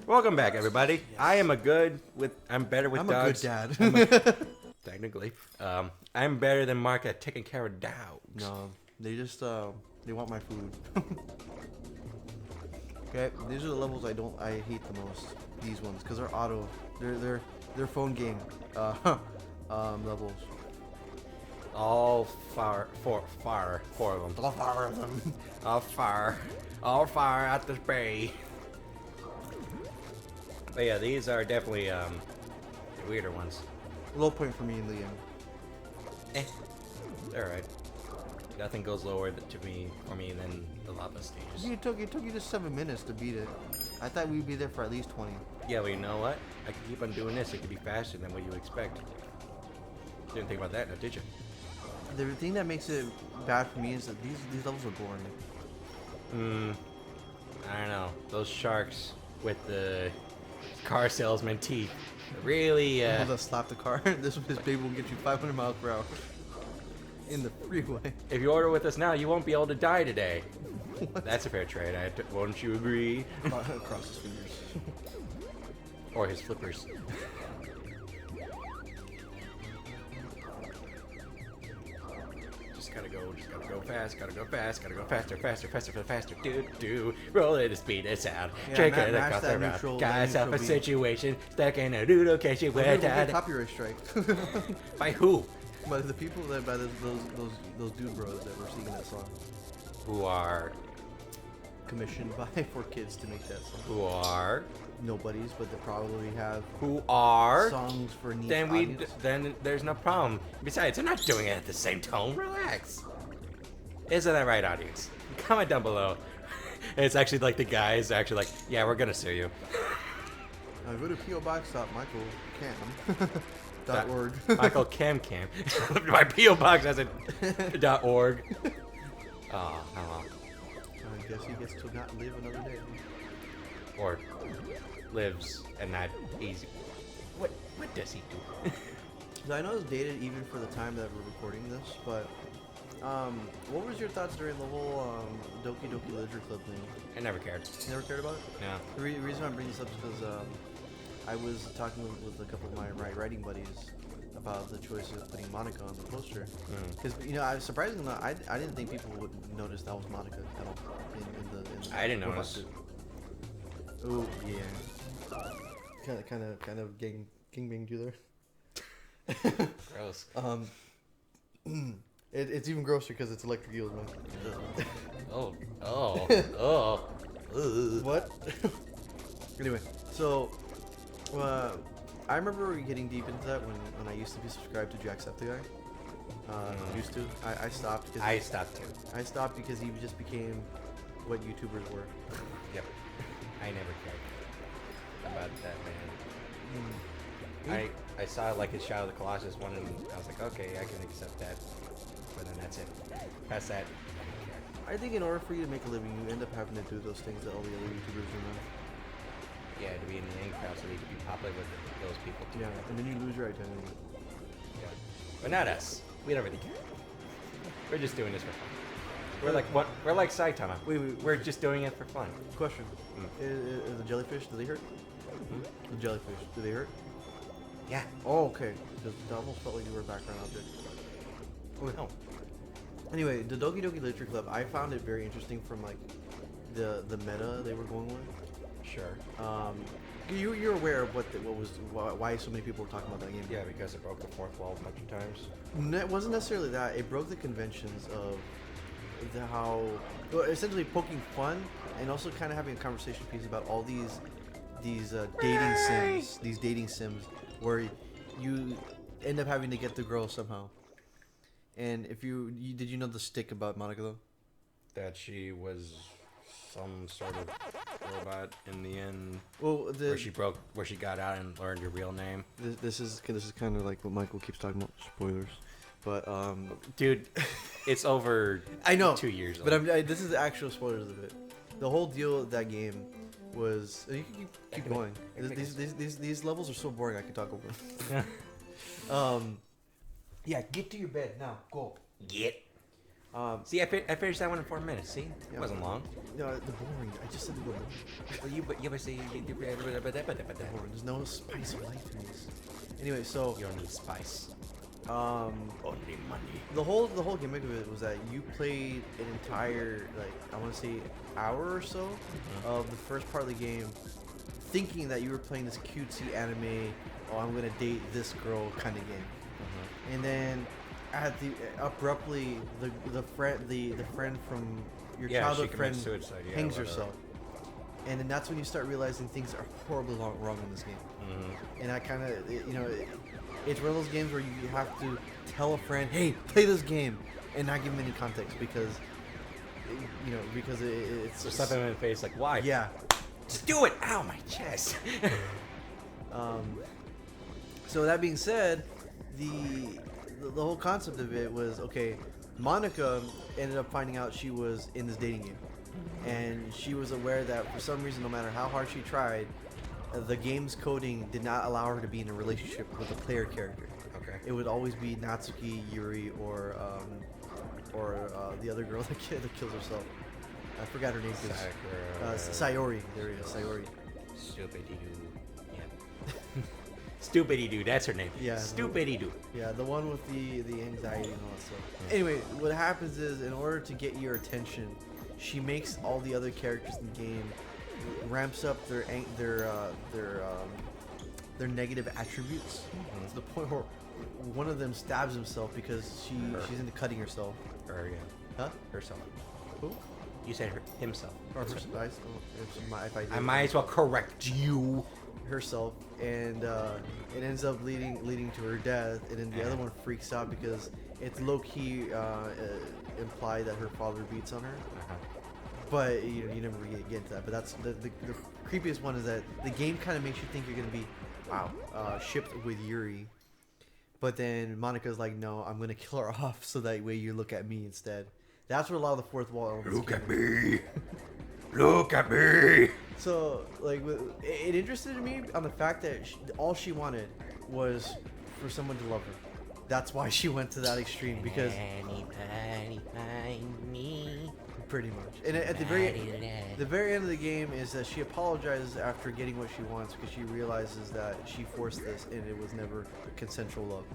Welcome back, everybody. Yes. I'm better with I'm dogs. a good dad. Technically. I'm better than Mark at taking care of dogs. No, they just they want my food. Okay, these are the levels I hate the most. These ones, because they're auto. They're phone game levels. All four of them. All four of them. All fire at the bay. But yeah, these are definitely the weirder ones. Low point for me in the end. They're alright. Nothing goes lower for me than the lava stages. It took you just 7 minutes to beat it. I thought we'd be there for at least 20. Yeah, well, you know what? I could keep on doing this. It could be faster than what you expect. Didn't think about that, now, did you? The thing that makes it bad for me is that these levels are boring. I don't know. Those sharks with the car salesman teeth really. People that slap the car. this baby will get you 500 miles per hour in the freeway. If you order with us now, you won't be able to die today. That's a fair trade. Won't you agree? Cross his fingers. Or his flippers. Just gotta go fast, gotta go faster, faster. Do, roll it, speed it out. Yeah, Shake it match across that the neutral- road. that Got yourself a neutral beat. situation, stuck in a doodle case you We'll went get out. copyright strike. By who? But the people that by those dude bros that were singing that song, Who are, commissioned by 4Kids to make that song. who are, Nobodies, but they probably have who are. songs for niche Then audience. then there's no problem. Besides, they're not doing it at the same tone. Relax. Isn't that right, audience? Comment down below. It's actually like the guys are actually like, yeah, we're gonna sue you. Go to PO Box .org. Michael Cam. My PO box has a .org. Oh, well. I guess he gets to not live another day. Or lives and not easy. What does he do? So I know it's dated even for the time that we're recording this, but what was your thoughts during the whole Doki Doki Literature Club thing? I never cared. You never cared about it? No. The reason I bring this up is because I was talking with a couple of my writing buddies about the choice of putting Monica on the poster. Because surprisingly, I didn't think people would notice that was Monica at all. In the I didn't notice. Oh yeah. Kind of gangbanged you there. Gross. It's even grosser because it's electric eels, man. Oh. Ugh. What? Anyway, so I remember getting deep into that when I used to be subscribed to Jacksepticeye. Used to. I stopped. Because I stopped too. I stopped because he just became what YouTubers were. Yep. I never cared about that man. I saw like his Shadow of the Colossus one and I was like, okay, I can accept that. But then that's it. Past that. I think in order for you to make a living, you end up having to do those things that all the other YouTubers do now. Yeah, to be in the in crowd so they could be popular with those people too. Yeah, and then you lose your identity. Yeah. But not us. We don't really care. We're just doing this for fun. We're like what? We're like Saitama. Wait. We're just doing it for fun. Question: Is the jellyfish? Do they hurt? The jellyfish. Do they hurt? Yeah. Oh, okay. Because it almost felt like you were a background object. Oh no. Anyway, the Doki Doki Literature Club, I found it very interesting from like the meta they were going with. Sure. You're aware of why so many people were talking about that game? Yeah, because it broke the fourth wall a bunch of times. It wasn't necessarily that. It broke the conventions of essentially poking fun and also kind of having a conversation piece about all these dating sims where you end up having to get the girl somehow. And if did you know the stick about Monica though? That she was some sort of robot in the end. Well, where she got out and learned her real name. This is kind of like what Michael keeps talking about. Spoilers, but dude, it's over. I know 2 years old. But this is the actual spoilers of it. The whole deal of that game was you can keep going. These levels are so boring. I can talk over them. Yeah, get to your bed now. Go. Get. See, I finished that one in 4 minutes. See, it wasn't long. No, the boring. I just said the boring. Well, you ever say There's no spice or life in this. Anyway, so you don't need spice. Only money. the whole gimmick of it was that you played an entire, like, I want to say hour or so of the first part of the game, thinking that you were playing this cutesy anime, oh, I'm gonna date this girl kind of game, and then at the abruptly the friend from your childhood friend suicide, hangs herself, and then that's when you start realizing things are horribly wrong in this game. And I kind of, it's one of those games where you have to tell a friend, hey, play this game, and not give them any context because it's Just slap them in the face like, why? yeah. Just do it. Ow, my chest. So that being said, the whole concept of it was, okay, Monica ended up finding out she was in this dating game, and she was aware that for some reason, no matter how hard she tried, the game's coding did not allow her to be in a relationship with a player character. Okay. It would always be Natsuki, Yuri, or the other girl that kills herself. I forgot her name. Sayori. There we go, Sayori. Stupidity-doo. Yeah. Stupidity-doo, that's her name. Yeah. Stupidity-doo. Yeah, the one with the anxiety and all that stuff. Anyway, what happens is, in order to get your attention, she makes all the other characters in the game ramps up their negative attributes to the point where one of them stabs himself because she's into cutting herself. Or, yeah. Huh? Herself. Who? You said himself. Or I might as well correct you. Herself, and it ends up leading to her death, and then the other one freaks out because it's low-key implied that her father beats on her. But you never really get into that. But that's the creepiest one, is that the game kind of makes you think you're gonna be shipped with Yuri, but then Monica's like, no, I'm gonna kill her off so that way you look at me instead. That's where a lot of the fourth wall elements Look at me. Look at me. So, like, it interested me on the fact that all she wanted was for someone to love her. That's why she went to that extreme, because pretty much. And at the very end of the game is that she apologizes after getting what she wants, because she realizes that she forced this and it was never consensual love.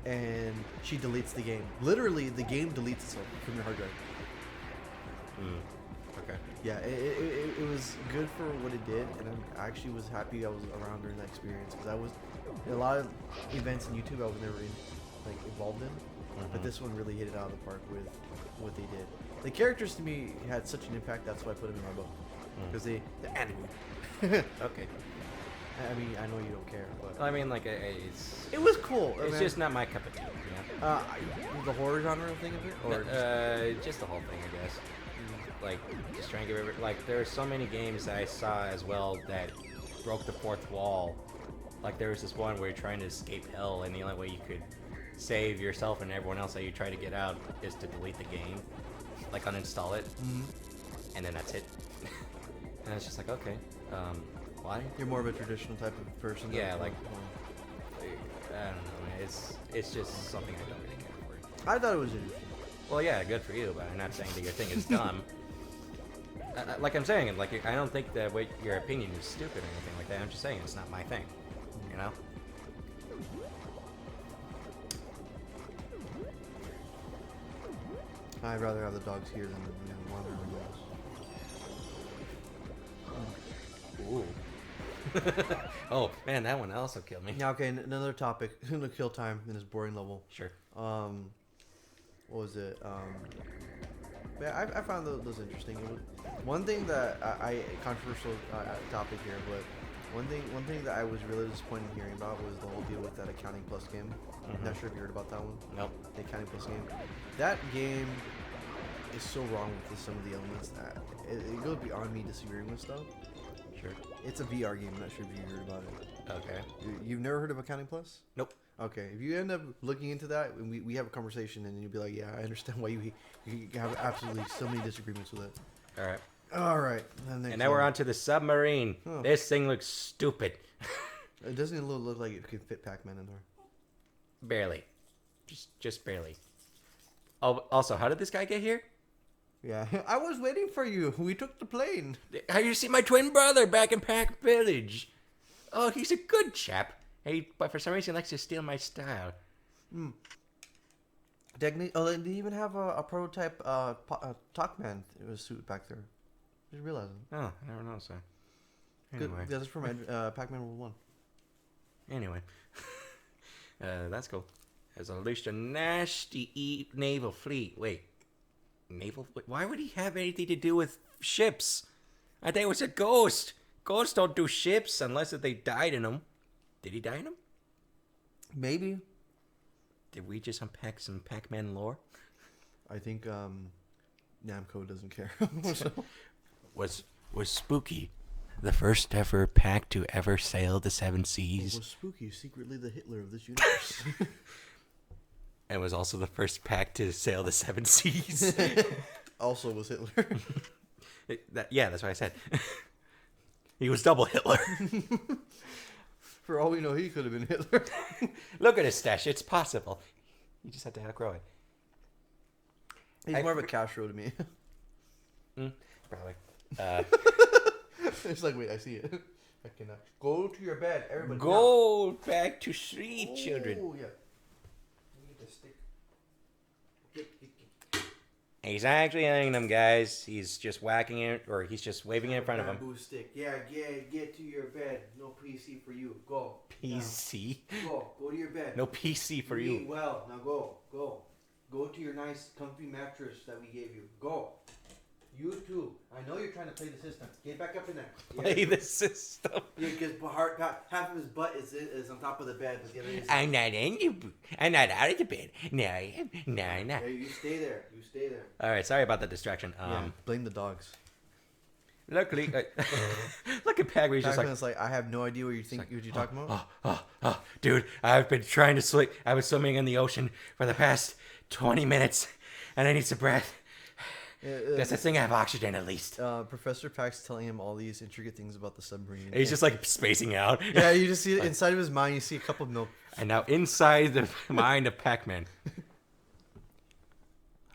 And she deletes the game. Literally, the game deletes itself from your hard drive. Okay. Yeah, it was good for what it did, and I actually was happy I was around during that experience, because I was a lot of events on YouTube I was never involved in, but this one really hit it out of the park with what they did. The characters to me had such an impact. That's why I put them in my book, because the anime. Okay. I mean, I know you don't care, but I mean, like, it was cool. It's just not my cup of tea. Yeah. The horror genre thing of it, or just the whole thing, I guess. Like, just trying to get rid of, like, there are so many games that I saw as well that broke the fourth wall. Like, there was this one where you're trying to escape hell, and the only way you could save yourself and everyone else that you try to get out is to delete the game, like uninstall it, and then that's it. And it's just like, okay, why? You're more of a traditional type of person. Yeah, like, I don't know, man. It's just something I don't really care for. I thought it was interesting. Well, yeah, good for you, but I'm not saying that your thing is dumb. Like I'm saying, like, I don't think that your opinion is stupid or anything like that. I'm just saying it's not my thing, you know? I'd rather have the dogs here than wander the dogs. Ooh. Oh, man, that one also killed me. Now, okay, another topic. No kill time in this boring level. Sure. What was it? Yeah, I found those interesting. One thing that controversial topic here, but one thing that I was really disappointed in hearing about was the whole deal with that Accounting Plus game. Not sure if you heard about that one. Nope. The Accounting Plus game. That game is so wrong with some of the elements that it goes beyond me disagreeing with stuff. Sure. It's a VR game. I'm not sure if you heard about it. Okay. You've never heard of Accounting Plus? Nope. Okay, if you end up looking into that, and we have a conversation, and you'll be like, yeah, I understand why you have absolutely so many disagreements with it. All right. All right. And now we're on to the submarine. Oh. This thing looks stupid. It doesn't even look like it could fit Pac Man in there. Barely. Just barely. Oh, also, how did this guy get here? Yeah, I was waiting for you. We took the plane. How you see my twin brother back in Pack Village? Oh, he's a good chap. Hey, but for some reason he likes to steal my style. They even have a prototype Pac Man suit back there. Just realized. Oh, I never noticed that. Good. Anyway. Yeah, that's from Pac Man World 1. Anyway. That's cool. Has unleashed a nasty naval fleet. Wait. Naval fleet? Why would he have anything to do with ships? I think it was a ghost. Ghosts don't do ships unless if they died in them. Did he die in them? Maybe. Did we just unpack some Pac-Man lore? I think Namco doesn't care. Was Spooky the first ever Pac to ever sail the seven seas? Was Spooky secretly the Hitler of this universe? And was also the first Pac to sail the seven seas. Also was Hitler. Yeah, that's what I said. He was double Hitler. For all we know, he could have been Hitler. Look at his stash. It's possible. You just have to outgrow it. He's more of a Castro to me. Probably. It's like, wait, I see it. I cannot. Go to your bed, everybody. Go back to sleep, children. Oh, yeah. He's actually hitting them, guys. He's just whacking it, or he's just waving it in front of him. Bamboo stick. Yeah, get to your bed. No PC for you. Go. PC? Now. Go to your bed. No PC for you. you. Eat well. Now go. Go to your nice, comfy mattress that we gave you. Go. You too. I know you're trying to play the system. Get back up in there. Play the system. Yeah, because half of his butt is on top of the bed. But the other is I'm not in your. I'm not out of the bed. No, I am. No, I'm not. Yeah, you stay there. All right, sorry about the distraction. Blame the dogs. Luckily, look at Pac. He's just like, like, I have no idea what you're talking about. Dude, I've been trying to sleep. I was swimming in the ocean for the past 20 minutes, and I need some breath. That's the thing. I have oxygen at least. Professor Pac's telling him all these intricate things about the submarine. He's just like spacing out. Yeah, you just see inside of his mind. You see a cup of milk. And now inside the mind of Pac-Man.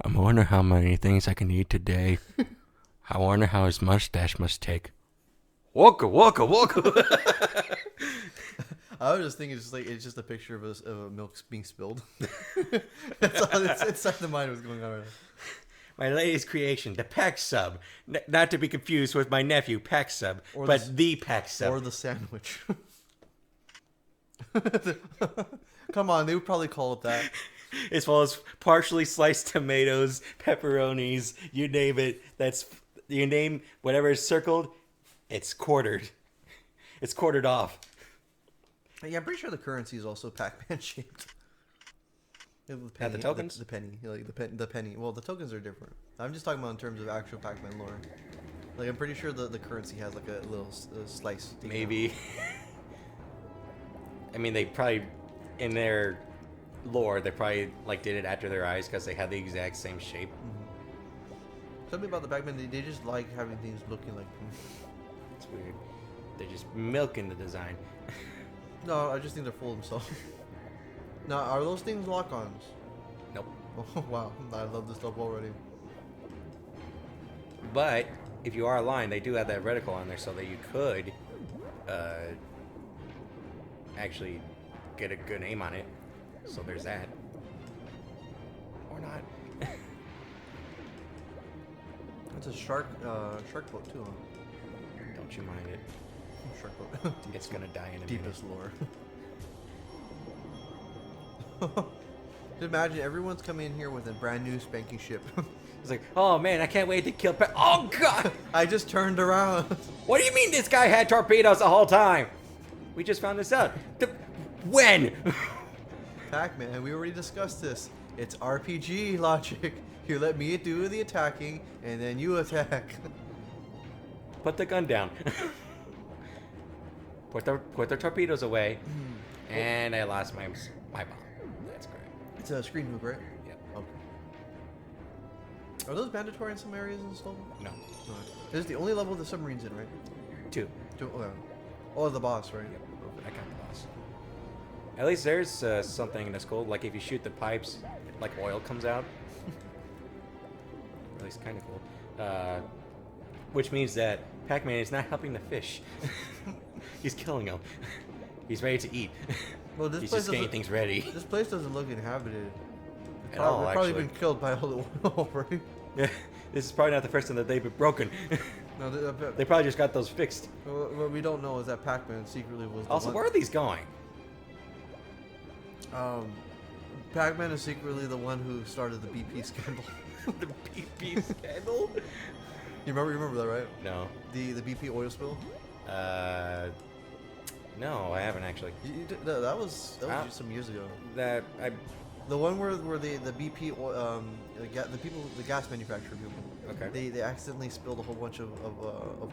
I wonder how many things I can eat today. I wonder how his mustache must take. Waka waka waka. I was just thinking, it's just a picture of a milk being spilled. That's all. It's inside the mind what's going on right now. My latest creation, the Pac Sub. Not to be confused with my nephew, Pac Sub, but the Pac Sub. Or the sandwich. Come on, they would probably call it that. As well as partially sliced tomatoes, pepperonis, you name it. You name whatever is circled, it's quartered. It's quartered off. Yeah, I'm pretty sure the currency is also Pac-Man shaped. The At the tokens? The penny. Like the penny. Well, the tokens are different. I'm just talking about in terms of actual Pac-Man lore. Like, I'm pretty sure the currency has like a little slice. Maybe. I mean, they probably, in their lore, they probably like did it after their eyes because they had the exact same shape. Mm-hmm. Something about the Pac-Man, they just like having things looking like. It's weird. They're just milking the design. No, I just think they're full of themselves. Now, are those things lock-ons? Nope. Oh, wow. I love this stuff already. But if you are aligned, they do have that reticle on there so that you could actually get a good aim on it. So there's that. Or not. It's a shark boat too, huh? Don't you mind it. Shark boat. It's gonna die in a Deepest lore. Just imagine everyone's coming in here with a brand new spanking ship. It's like, oh man, I can't wait to kill oh god! I just turned around. What do you mean this guy had torpedoes the whole time? We just found this out. When? Pac-Man, we already discussed this. It's RPG logic. You let me do the attacking, and then you attack. Put the gun down. Put the torpedoes away. And I lost my bomb. That's great. It's a screen move, right? Yep. Okay. Are those mandatory in some areas in Stolen? No. This is the only level the submarine's in, right? 2. Oh, the boss, right? Yep. I count the boss. At least there's something that's cool. Like if you shoot the pipes, like oil comes out. it's kind of cool. Which means that Pac-Man is not helping the fish. He's killing them. He's ready to eat. Well, this He's place just getting things ready. This place doesn't look inhabited. At all, They've probably actually. been killed by all the oil, right? Yeah, this is probably not the first time that they've been broken. No, They probably just got those fixed. what we don't know is that Pac-Man secretly was the Also, one. where are these going? Pac-Man is secretly the one who started the BP scandal. The BP scandal? You remember that, right? No. The BP oil spill. No, I haven't actually. That was just some years ago. The one where the BP the gas manufacturer people. Okay. They accidentally spilled a whole bunch of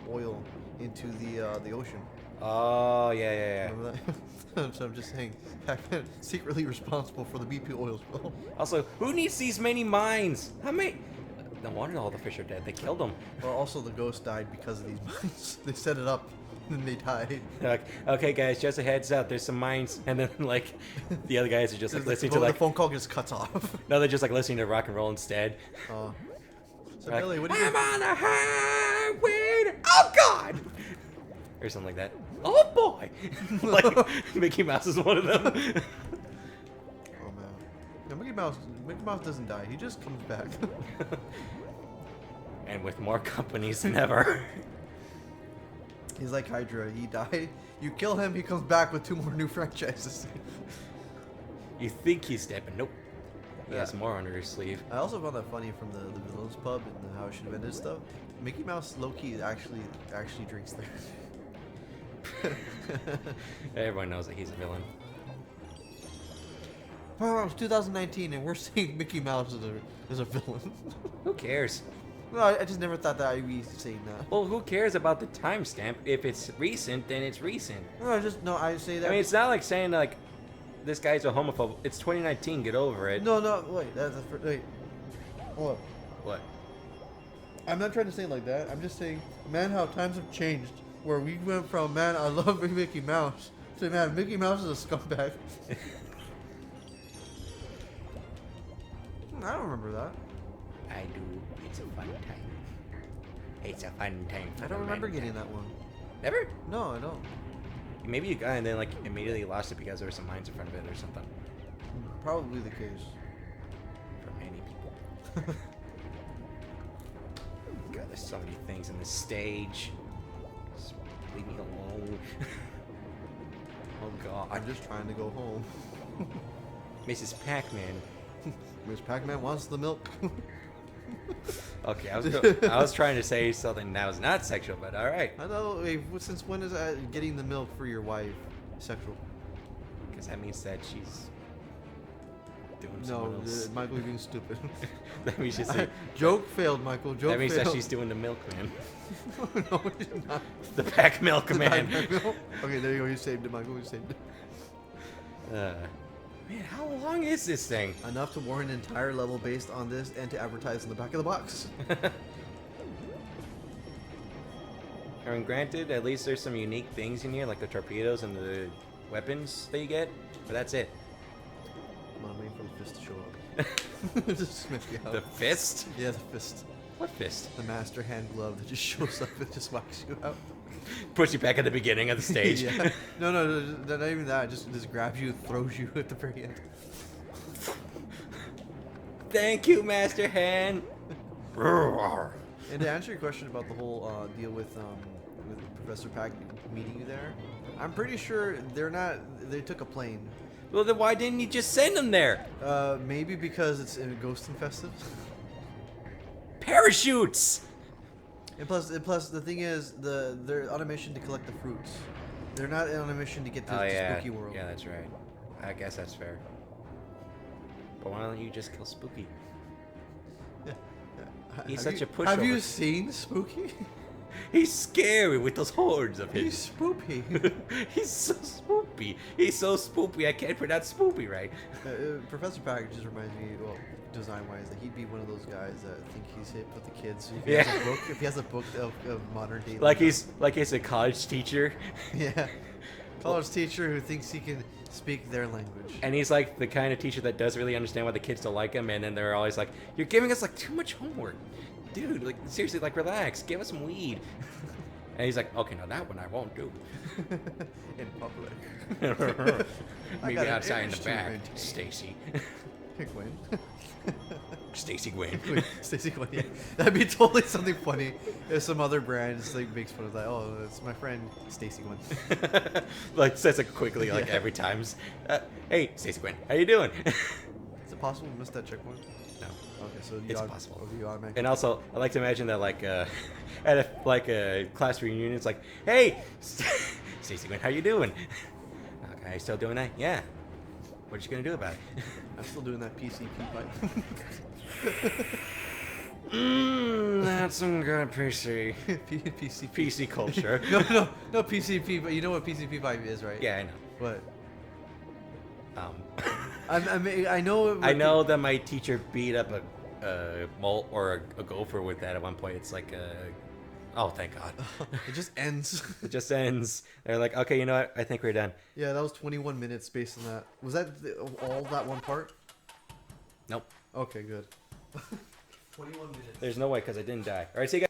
oil into the ocean. Oh yeah. Remember that? So I'm just saying, Pac-Man secretly responsible for the BP oil spill. Also, who needs these many mines? How many? No wonder all the fish are dead. They killed them. Well, also the ghost died because of these mines. They set it up, and they died. They're like, okay, guys, just a heads up. There's some mines, and then like the other guys are just like listening to the like phone call just cuts off. no, they're just like listening to rock and roll instead. So Like, Billy, what do you? I'm on a highway. Oh God! Or something like that. Oh boy! Like Mickey Mouse is one of them. Oh man, no, Mickey Mouse doesn't die. He just comes back. And with more companies than ever. He's like Hydra. He died. You kill him, he comes back with 2 more new franchises. You think he's dead, but nope. He Yeah. has more under his sleeve. I also found that funny from the villains pub and how it should have ended stuff. Mickey Mouse low-key actually drinks there. Everyone knows that he's a villain. Oh, it's 2019 and we're seeing Mickey Mouse as a villain. Who cares? No, I just never thought that I'd be saying that. Well, who cares about the timestamp? If it's recent, then it's recent. No, I say that. I mean, it's not like saying like this guy's a homophobe. It's 2019. Get over it. No, wait. Wait. What? What? I'm not trying to say it like that. I'm just saying, man, how times have changed. Where we went from, man, I love Mickey Mouse, to, man, Mickey Mouse is a scumbag. I don't remember that. I do. It's a fun time. It's a fun time. I don't remember getting that one. Never? No, I don't. Maybe you got it and then like immediately lost it because there were some mines in front of it or something. Probably the case. For many people. God, there's so many things in this stage. Just leave me alone. Oh God. I'm just trying to go home. Mrs. Pac-Man. Miss Pac-Man wants the milk. Okay, I was trying to say something that was not sexual, but all right. I know. Wait, since when is getting the milk for your wife sexual? Because that means that she's doing No, someone else. Michael, you're being stupid. That means she's like, Joke failed, Michael. Joke that means failed. that she's doing the milkman. No, it's not. The Pac Milkman. Okay, there you go. You saved it, Michael. You saved it. Man, how long is this thing? Enough to warrant an entire level based on this and to advertise in the back of the box. I mean, granted, at least there's some unique things in here, like the torpedoes and the weapons that you get, but that's it. I'm waiting for the fist to show up. Just smash you out. The fist? Yeah, the fist. What fist? The master hand glove that just shows up and just whacks you out. Puts you back at the beginning of the stage. Yeah. No, not even that. Just grabs you and throws you at the very end. Thank you, Master Hand. And to answer your question about the whole deal with Professor Pac meeting you there, I'm pretty sure they took a plane. Well, then why didn't you just send them there? Maybe because it's ghost infested. Parachutes! And plus, the thing is, they're on a mission to collect the fruits. They're not on a mission to get to, Spooky World. Yeah, that's right. I guess that's fair. But why don't you just kill Spooky? He's such a pushover. Have you seen Spooky? He's scary with those hordes of his. He's spoopy. He's so spoopy. He's so spoopy. I can't pronounce spoopy right. Professor Pac just reminds me, well, design-wise, that he'd be one of those guys that think he's hip with the kids. If he has a book of modern day, like he's a college teacher. Yeah, college teacher who thinks he can speak their language. And he's like the kind of teacher that does really understand why the kids don't like him, and then they're always like, "You're giving us like too much homework." dude, like seriously, like relax, give us some weed. And he's like, okay, now that one I won't do. In public. Maybe got an outside in image the to back, rent. Stacy. Gwen. Stacy Gwen. Stacy Gwen. Yeah. That'd be totally something funny if some other brand just like makes fun of that. Oh, it's my friend Stacy Gwen. Like says it quickly, like Yeah. every time. Hey, Stacy Gwen, how you doing? Is it possible to miss that checkpoint? No. Okay, so It's possible. You automatically. And also, I like to imagine that like at a class reunion, it's like, hey, Stacy Gwen, how you doing? Okay, still doing that? Yeah. What you gonna do about it? I'm still doing that PCP pipe. That's some good PC. PCP. PC culture. No PCP. But you know what PCP pipe is, right? Yeah, I know. What? Um, I know. I know that my teacher beat up a mole or a gopher with that at one point. It's like a... Oh, thank God. It just ends. It just ends. They're like, okay, you know what? I think we're done. Yeah, that was 21 minutes based on that. Was that all that one part? Nope. Okay, good. 21 minutes. There's no way because I didn't die. All right, see you guys.